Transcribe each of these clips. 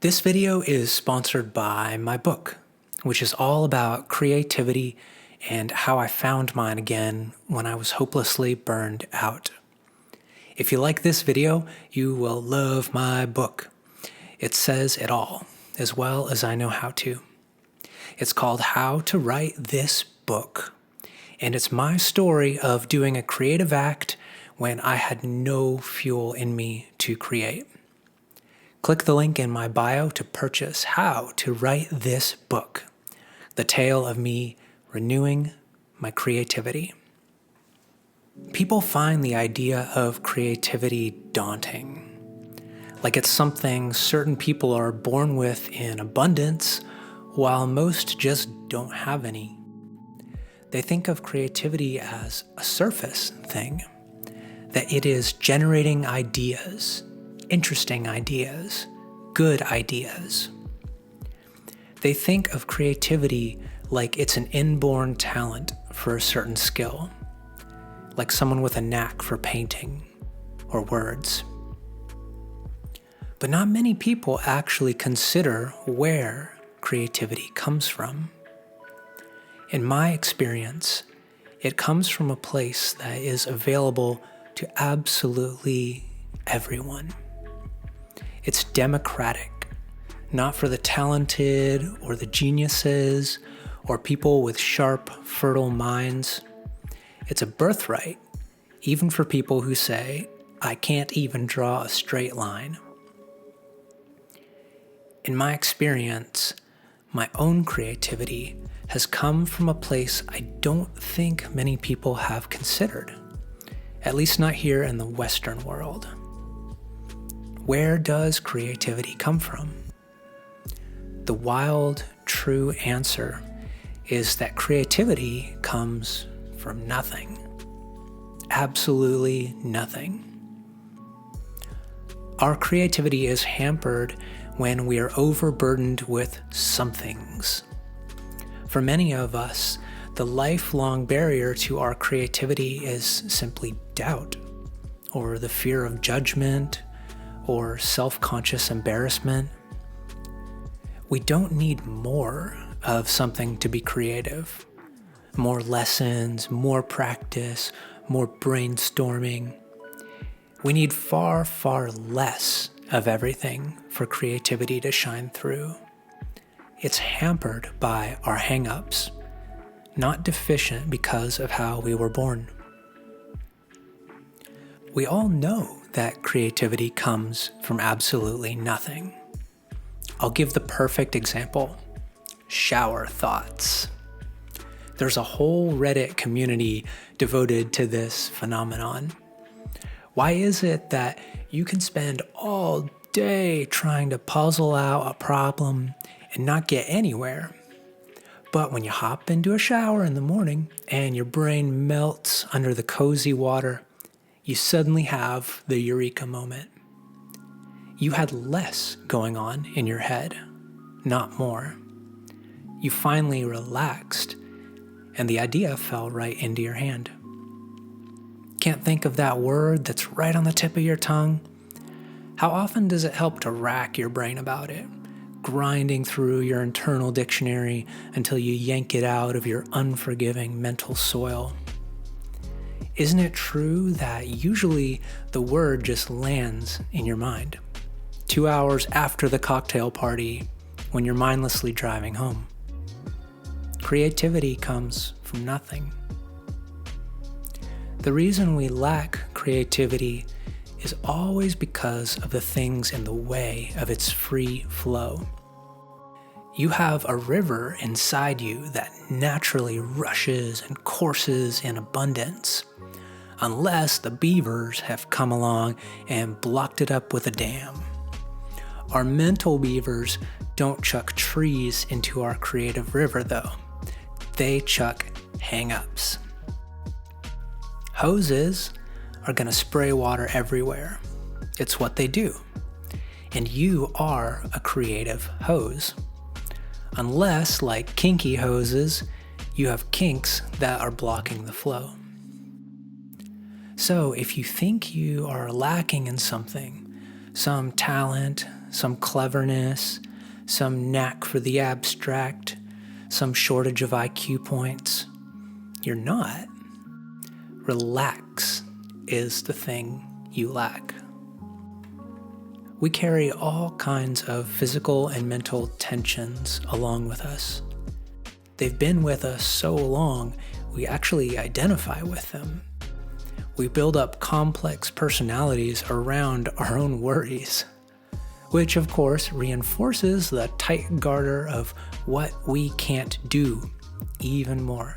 This video is sponsored by my book, which is all about creativity and how I found mine again when I was hopelessly burned out. If you like this video, you will love my book. It says it all, as well as I know how to. It's called How to Write This Book, and it's my story of doing a creative act when I had no fuel in me to create. Click the link in my bio to purchase How to Write This Book, the tale of me renewing my creativity. People find the idea of creativity daunting, like it's something certain people are born with in abundance, while most just don't have any. They think of creativity as a surface thing, that it is generating ideas, interesting ideas, good ideas. They think of creativity like it's an inborn talent for a certain skill, like someone with a knack for painting or words. But not many people actually consider where creativity comes from. In my experience, it comes from a place that is available to absolutely everyone. It's democratic, not for the talented or the geniuses or people with sharp, fertile minds. It's a birthright, even for people who say, I can't even draw a straight line. In my experience, my own creativity has come from a place I don't think many people have considered, at least not here in the Western world. Where does creativity come from? The wild, true answer is that creativity comes from nothing. Absolutely nothing. Our creativity is hampered when we are overburdened with somethings. For many of us, the lifelong barrier to our creativity is simply doubt, or the fear of judgment, or self-conscious embarrassment. We don't need more of something to be creative. More lessons, more practice, more brainstorming. We need far, far less of everything for creativity to shine through. It's hampered by our hang-ups, not deficient because of how we were born. We all know that creativity comes from absolutely nothing. I'll give the perfect example: shower thoughts. There's a whole Reddit community devoted to this phenomenon. Why is it that you can spend all day trying to puzzle out a problem and not get anywhere? But when you hop into a shower in the morning and your brain melts under the cozy water, you suddenly have the eureka moment. You had less going on in your head, not more. You finally relaxed, and the idea fell right into your hand. Can't think of that word that's right on the tip of your tongue? How often does it help to rack your brain about it, grinding through your internal dictionary until you yank it out of your unforgiving mental soil? Isn't it true that usually the word just lands in your mind 2 hours after the cocktail party when you're mindlessly driving home? Creativity comes from nothing. The reason we lack creativity is always because of the things in the way of its free flow. You have a river inside you that naturally rushes and courses in abundance, unless the beavers have come along and blocked it up with a dam. Our mental beavers don't chuck trees into our creative river, though. They chuck hang-ups. Hoses are going to spray water everywhere. It's what they do. And you are a creative hose. Unless, like kinky hoses, you have kinks that are blocking the flow. So if you think you are lacking in something, some talent, some cleverness, some knack for the abstract, some shortage of IQ points. You're not. Relax is the thing you lack. We carry all kinds of physical and mental tensions along with us. They've been with us so long, we actually identify with them. We build up complex personalities around our own worries, which of course reinforces the tight garter of what we can't do even more.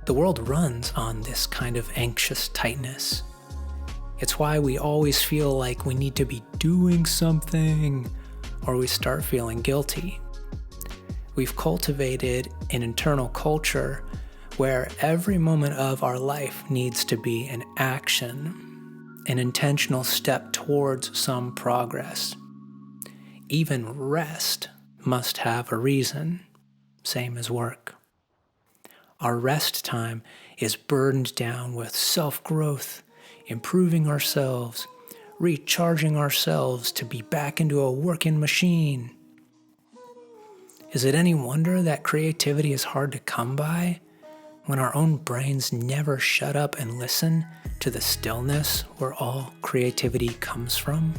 The world runs on this kind of anxious tightness. It's why we always feel like we need to be doing something, or we start feeling guilty. We've cultivated an internal culture where every moment of our life needs to be an action, an intentional step towards some progress. Even rest must have a reason, same as work. Our rest time is burdened down with self-growth, improving ourselves, recharging ourselves to be back into a working machine. Is it any wonder that creativity is hard to come by when our own brains never shut up and listen to the stillness where all creativity comes from?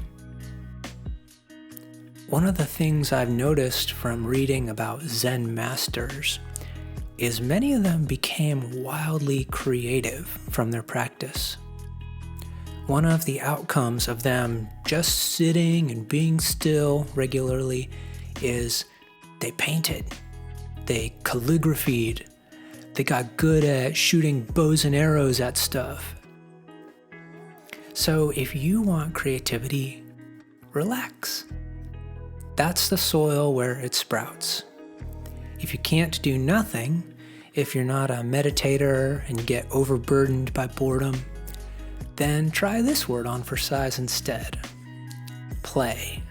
One of the things I've noticed from reading about Zen masters is many of them became wildly creative from their practice. One of the outcomes of them just sitting and being still regularly is they painted, they calligraphied, they got good at shooting bows and arrows at stuff. So if you want creativity, relax. That's the soil where it sprouts. If you can't do nothing, if you're not a meditator and you get overburdened by boredom, then try this word on for size instead. Play.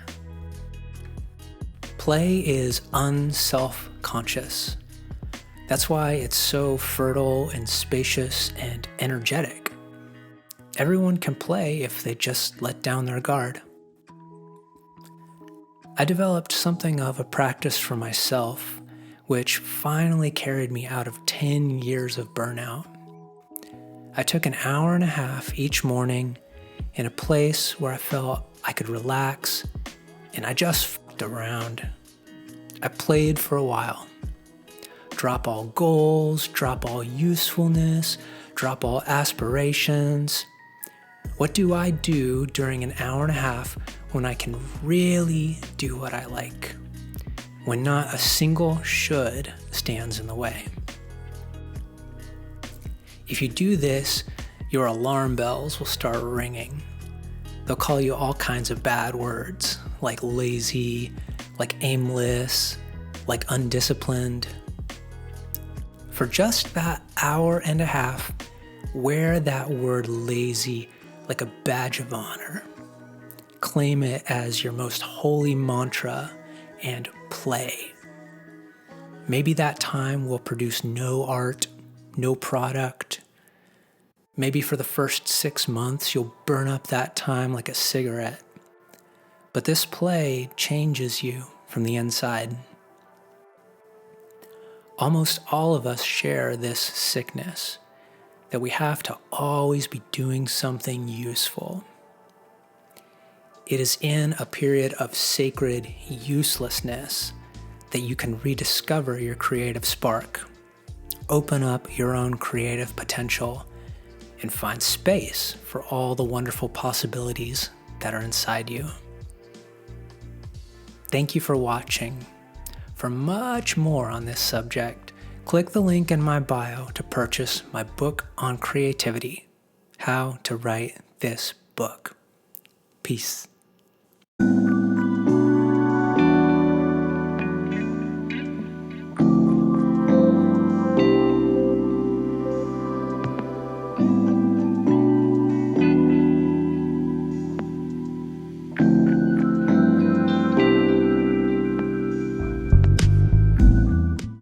Play is unself-conscious. That's why it's so fertile and spacious and energetic. Everyone can play if they just let down their guard. I developed something of a practice for myself, which finally carried me out of 10 years of burnout. I took an hour and a half each morning in a place where I felt I could relax, and I just f***ed around. I played for a while. Drop all goals, drop all usefulness, drop all aspirations. What do I do during an hour and a half when I can really do what I like? When not a single should stands in the way. If you do this, your alarm bells will start ringing. They'll call you all kinds of bad words, like lazy, like aimless, like undisciplined. For just that hour and a half, wear that word lazy like a badge of honor. Claim it as your most holy mantra and play. Maybe that time will produce no art, no product. Maybe for the first 6 months, you'll burn up that time like a cigarette. But this play changes you from the inside. Almost all of us share this sickness, that we have to always be doing something useful. It is in a period of sacred uselessness that you can rediscover your creative spark, open up your own creative potential, and find space for all the wonderful possibilities that are inside you. Thank you for watching. For much more on this subject, click the link in my bio to purchase my book on creativity, How to Write This Book. Peace.